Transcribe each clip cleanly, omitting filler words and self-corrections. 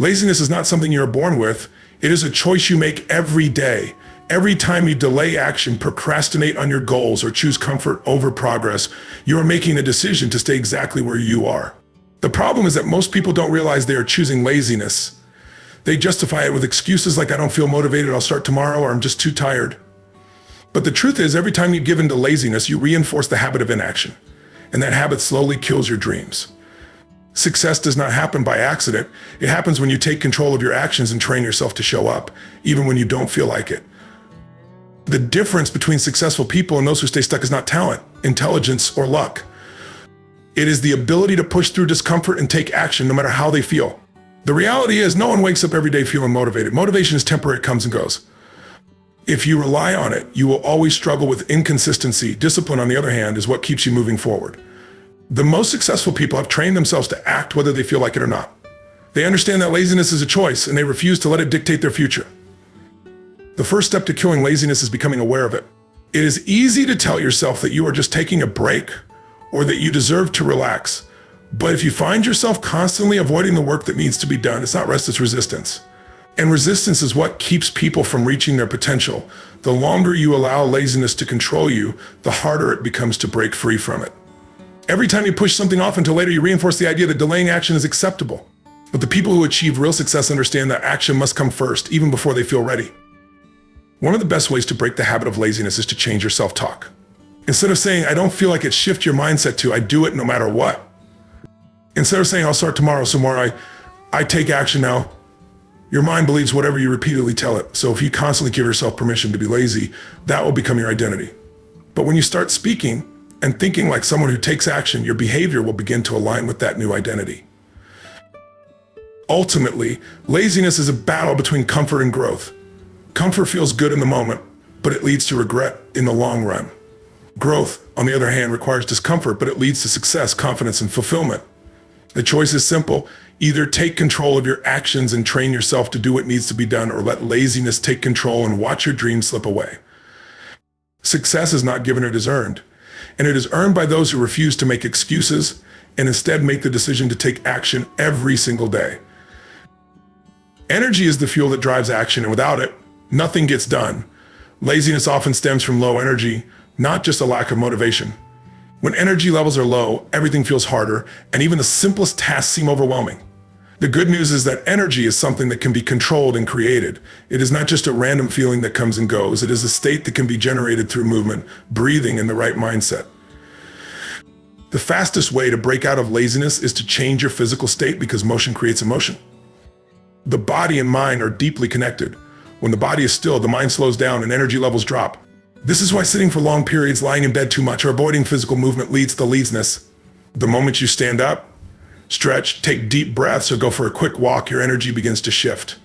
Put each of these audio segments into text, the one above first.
Laziness is not something you're born with. It is a choice you make every day. Every time you delay action, procrastinate on your goals, or choose comfort over progress, you are making a decision to stay exactly where you are. The problem is that most people don't realize they are choosing laziness. They justify it with excuses like, I don't feel motivated, I'll start tomorrow, or I'm just too tired. But the truth is, every time you give in to laziness, you reinforce the habit of inaction. And that habit slowly kills your dreams. Success does not happen by accident. It happens when you take control of your actions and train yourself to show up, even when you don't feel like it. The difference between successful people and those who stay stuck is not talent, intelligence, or luck. It is the ability to push through discomfort and take action no matter how they feel. The reality is, no one wakes up every day feeling motivated. Motivation is temporary, it comes and goes. If you rely on it, you will always struggle with inconsistency. Discipline, on the other hand, is what keeps you moving forward. The most successful people have trained themselves to act whether they feel like it or not. They understand that laziness is a choice, and they refuse to let it dictate their future. The first step to killing laziness is becoming aware of it. It is easy to tell yourself that you are just taking a break or that you deserve to relax. But if you find yourself constantly avoiding the work that needs to be done, it's not rest, it's resistance. And resistance is what keeps people from reaching their potential. The longer you allow laziness to control you, the harder it becomes to break free from it. Every time you push something off until later, you reinforce the idea that delaying action is acceptable. But the people who achieve real success understand that action must come first, even before they feel ready. One of the best ways to break the habit of laziness is to change your self-talk. Instead of saying, I don't feel like it, shift your mindset to, I do it no matter what. Instead of saying, I'll start tomorrow, I take action now. Your mind believes whatever you repeatedly tell it. So if you constantly give yourself permission to be lazy, that will become your identity. But when you start speaking and thinking like someone who takes action, your behavior will begin to align with that new identity. Ultimately, laziness is a battle between comfort and growth. Comfort feels good in the moment, but it leads to regret in the long run. Growth, on the other hand, requires discomfort, but it leads to success, confidence, and fulfillment. The choice is simple. Either take control of your actions and train yourself to do what needs to be done, or let laziness take control and watch your dreams slip away. Success is not given, it is earned. And it is earned by those who refuse to make excuses and instead make the decision to take action every single day. Energy is the fuel that drives action, and without it, nothing gets done. Laziness often stems from low energy, not just a lack of motivation. When energy levels are low, everything feels harder, and even the simplest tasks seem overwhelming. The good news is that energy is something that can be controlled and created. It is not just a random feeling that comes and goes. It is a state that can be generated through movement, breathing, and the right mindset. The fastest way to break out of laziness is to change your physical state, because motion creates emotion. The body and mind are deeply connected. When the body is still, the mind slows down and energy levels drop. This is why sitting for long periods, lying in bed too much, or avoiding physical movement leads to laziness. The moment you stand up, stretch, take deep breaths, or go for a quick walk, your energy begins to shift.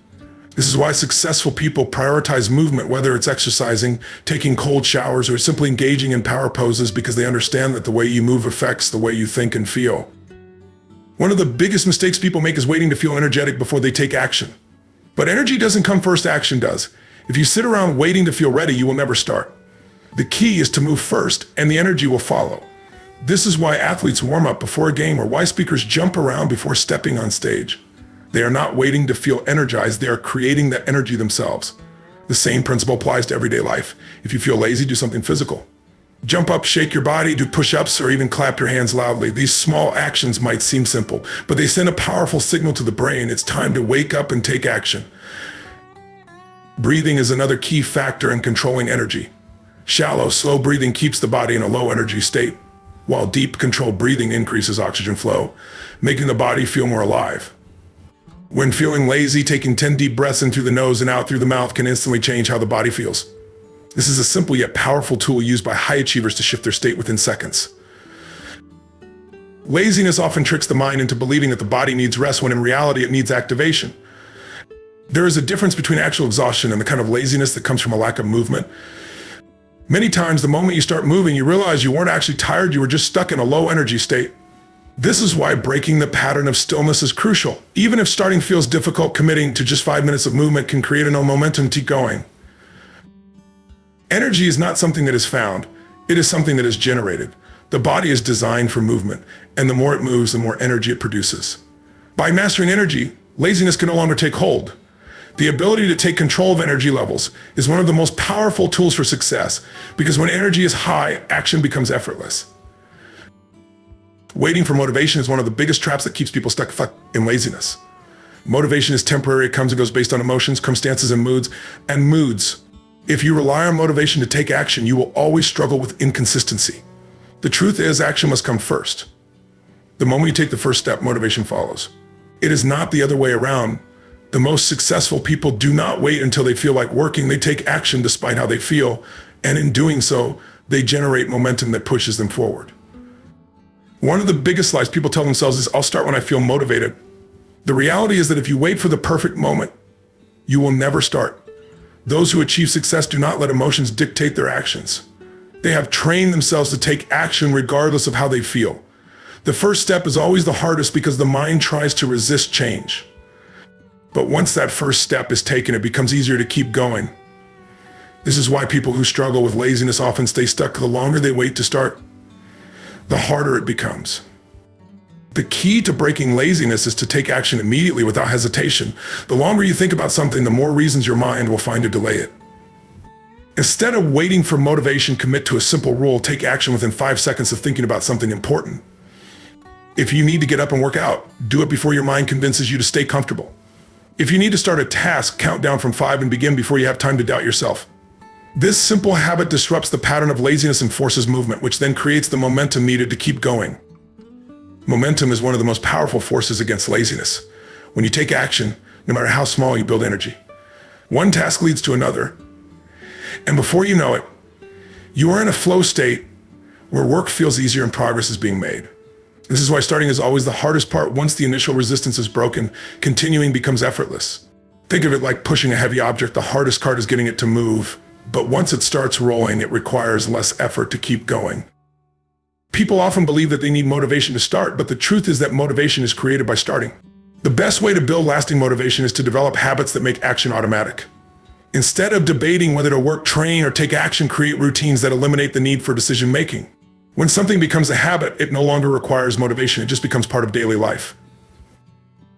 This is why successful people prioritize movement, whether it's exercising, taking cold showers, or simply engaging in power poses, because they understand that the way you move affects the way you think and feel. One of the biggest mistakes people make is waiting to feel energetic before they take action. But energy doesn't come first, action does. If you sit around waiting to feel ready, you will never start. The key is to move first, and the energy will follow. This is why athletes warm up before a game, or why speakers jump around before stepping on stage. They are not waiting to feel energized, they are creating that energy themselves. The same principle applies to everyday life. If you feel lazy, do something physical. Jump up, shake your body, do push-ups, or even clap your hands loudly. These small actions might seem simple, but they send a powerful signal to the brain. It's time to wake up and take action. Breathing is another key factor in controlling energy. Shallow, slow breathing keeps the body in a low energy state, while deep, controlled breathing increases oxygen flow, making the body feel more alive. When feeling lazy, taking 10 deep breaths in through the nose and out through the mouth can instantly change how the body feels. This is a simple yet powerful tool used by high achievers to shift their state within seconds. Laziness often tricks the mind into believing that the body needs rest, when in reality it needs activation. There is a difference between actual exhaustion and the kind of laziness that comes from a lack of movement. Many times, the moment you start moving, you realize you weren't actually tired, you were just stuck in a low energy state. This is why breaking the pattern of stillness is crucial. Even if starting feels difficult, committing to just 5 minutes of movement can create enough momentum to keep going. Energy is not something that is found, it is something that is generated. The body is designed for movement, and the more it moves, the more energy it produces. By mastering energy, laziness can no longer take hold. The ability to take control of energy levels is one of the most powerful tools for success, because when energy is high, action becomes effortless. Waiting for motivation is one of the biggest traps that keeps people stuck in laziness. Motivation is temporary. It comes and goes based on emotions, circumstances, and moods. If you rely on motivation to take action, you will always struggle with inconsistency. The truth is, action must come first. The moment you take the first step, motivation follows. It is not the other way around. The most successful people do not wait until they feel like working. They take action despite how they feel, and in doing so, they generate momentum that pushes them forward. One of the biggest lies people tell themselves is, I'll start when I feel motivated. The reality is that if you wait for the perfect moment, you will never start. Those who achieve success do not let emotions dictate their actions. They have trained themselves to take action regardless of how they feel. The first step is always the hardest because the mind tries to resist change. But once that first step is taken, it becomes easier to keep going. This is why people who struggle with laziness often stay stuck. The longer they wait to start, the harder it becomes. The key to breaking laziness is to take action immediately without hesitation. The longer you think about something, the more reasons your mind will find to delay it. Instead of waiting for motivation, commit to a simple rule. Take action within 5 seconds of thinking about something important. If you need to get up and work out, do it before your mind convinces you to stay comfortable. If you need to start a task, count down from 5 and begin before you have time to doubt yourself. This simple habit disrupts the pattern of laziness and forces movement, which then creates the momentum needed to keep going. Momentum is one of the most powerful forces against laziness. When you take action, no matter how small, you build energy. One task leads to another, and before you know it, you are in a flow state where work feels easier and progress is being made. This is why starting is always the hardest part. Once the initial resistance is broken, continuing becomes effortless. Think of it like pushing a heavy object. The hardest part is getting it to move, but once it starts rolling, it requires less effort to keep going. People often believe that they need motivation to start, but the truth is that motivation is created by starting. The best way to build lasting motivation is to develop habits that make action automatic. Instead of debating whether to work, train, or take action, create routines that eliminate the need for decision-making. When something becomes a habit, it no longer requires motivation. It just becomes part of daily life.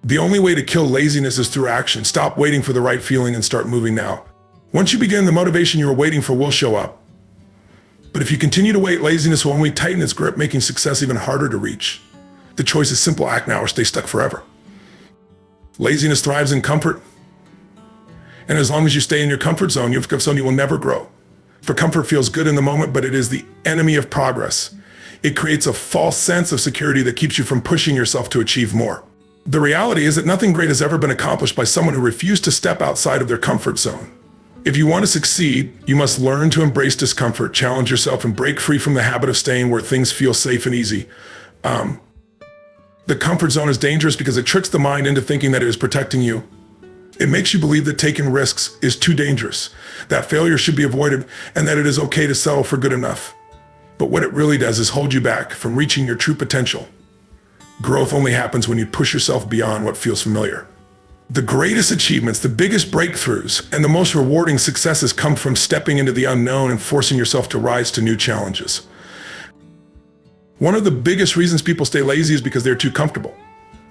The only way to kill laziness is through action. Stop waiting for the right feeling and start moving now. Once you begin, the motivation you are waiting for will show up. But if you continue to wait, laziness will only tighten its grip, making success even harder to reach. The choice is simple: act now or stay stuck forever. Laziness thrives in comfort. And as long as you stay in your comfort zone, you will never grow. For comfort feels good in the moment, but it is the enemy of progress. It creates a false sense of security that keeps you from pushing yourself to achieve more. The reality is that nothing great has ever been accomplished by someone who refused to step outside of their comfort zone. If you want to succeed, you must learn to embrace discomfort, challenge yourself, and break free from the habit of staying where things feel safe and easy. The comfort zone is dangerous because it tricks the mind into thinking that it is protecting you. It makes you believe that taking risks is too dangerous, that failure should be avoided, and that it is okay to settle for good enough. But what it really does is hold you back from reaching your true potential. Growth only happens when you push yourself beyond what feels familiar. The greatest achievements, the biggest breakthroughs, and the most rewarding successes come from stepping into the unknown and forcing yourself to rise to new challenges. One of the biggest reasons people stay lazy is because they're too comfortable.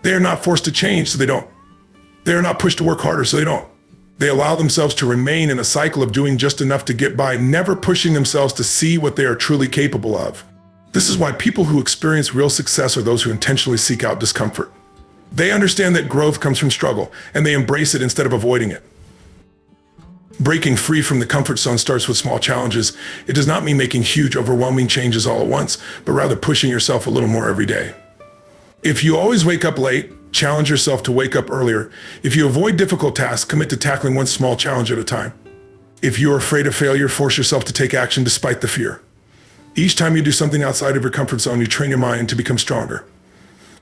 They are not forced to change, so they don't. They are not pushed to work harder, so they don't. They allow themselves to remain in a cycle of doing just enough to get by, never pushing themselves to see what they are truly capable of. This is why people who experience real success are those who intentionally seek out discomfort. They understand that growth comes from struggle, and they embrace it instead of avoiding it. Breaking free from the comfort zone starts with small challenges. It does not mean making huge, overwhelming changes all at once, but rather pushing yourself a little more every day. If you always wake up late, challenge yourself to wake up earlier. If you avoid difficult tasks, commit to tackling one small challenge at a time. If you are afraid of failure, force yourself to take action despite the fear. Each time you do something outside of your comfort zone, you train your mind to become stronger.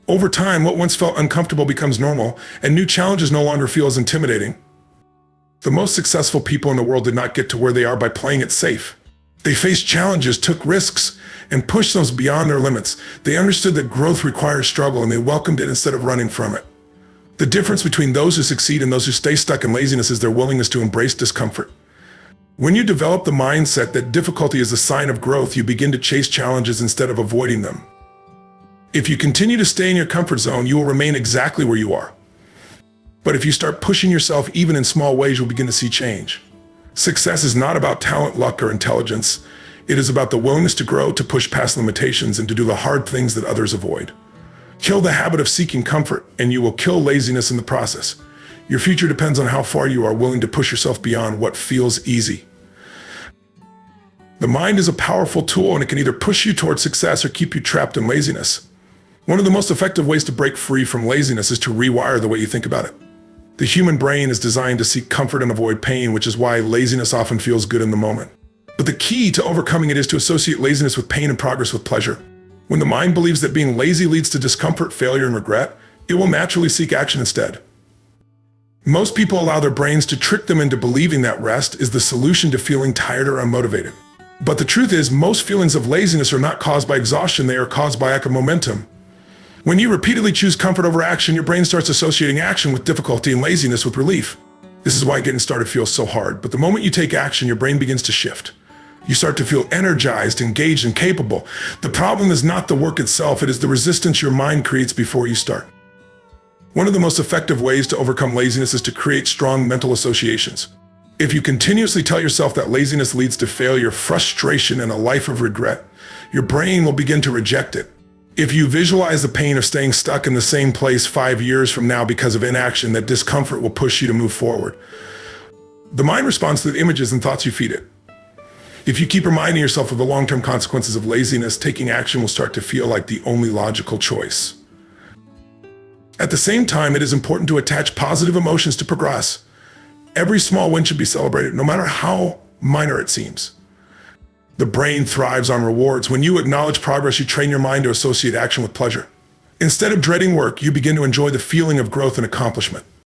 Over time, what once felt uncomfortable becomes normal, and new challenges no longer feel as intimidating. The most successful people in the world did not get to where they are by playing it safe. They faced challenges, took risks, and pushed those beyond their limits. They understood that growth requires struggle, and they welcomed it instead of running from it. The difference between those who succeed and those who stay stuck in laziness is their willingness to embrace discomfort. When you develop the mindset that difficulty is a sign of growth, you begin to chase challenges instead of avoiding them. If you continue to stay in your comfort zone, you will remain exactly where you are. But if you start pushing yourself even in small ways, you'll begin to see change. Success is not about talent, luck, or intelligence. It is about the willingness to grow, to push past limitations, and to do the hard things that others avoid. Kill the habit of seeking comfort, and you will kill laziness in the process. Your future depends on how far you are willing to push yourself beyond what feels easy. The mind is a powerful tool, and it can either push you towards success or keep you trapped in laziness. One of the most effective ways to break free from laziness is to rewire the way you think about it. The human brain is designed to seek comfort and avoid pain, which is why laziness often feels good in the moment. But the key to overcoming it is to associate laziness with pain and progress with pleasure. When the mind believes that being lazy leads to discomfort, failure, and regret, it will naturally seek action instead. Most people allow their brains to trick them into believing that rest is the solution to feeling tired or unmotivated. But the truth is, most feelings of laziness are not caused by exhaustion, they are caused by lack of momentum. When you repeatedly choose comfort over action, your brain starts associating action with difficulty and laziness with relief. This is why getting started feels so hard. But the moment you take action, your brain begins to shift. You start to feel energized, engaged, and capable. The problem is not the work itself, it is the resistance your mind creates before you start. One of the most effective ways to overcome laziness is to create strong mental associations. If you continuously tell yourself that laziness leads to failure, frustration, and a life of regret, your brain will begin to reject it. If you visualize the pain of staying stuck in the same place 5 years from now because of inaction, that discomfort will push you to move forward. The mind responds to the images and thoughts you feed it. If you keep reminding yourself of the long-term consequences of laziness, taking action will start to feel like the only logical choice. At the same time, it is important to attach positive emotions to progress. Every small win should be celebrated, no matter how minor it seems. The brain thrives on rewards. When you acknowledge progress, you train your mind to associate action with pleasure. Instead of dreading work, you begin to enjoy the feeling of growth and accomplishment.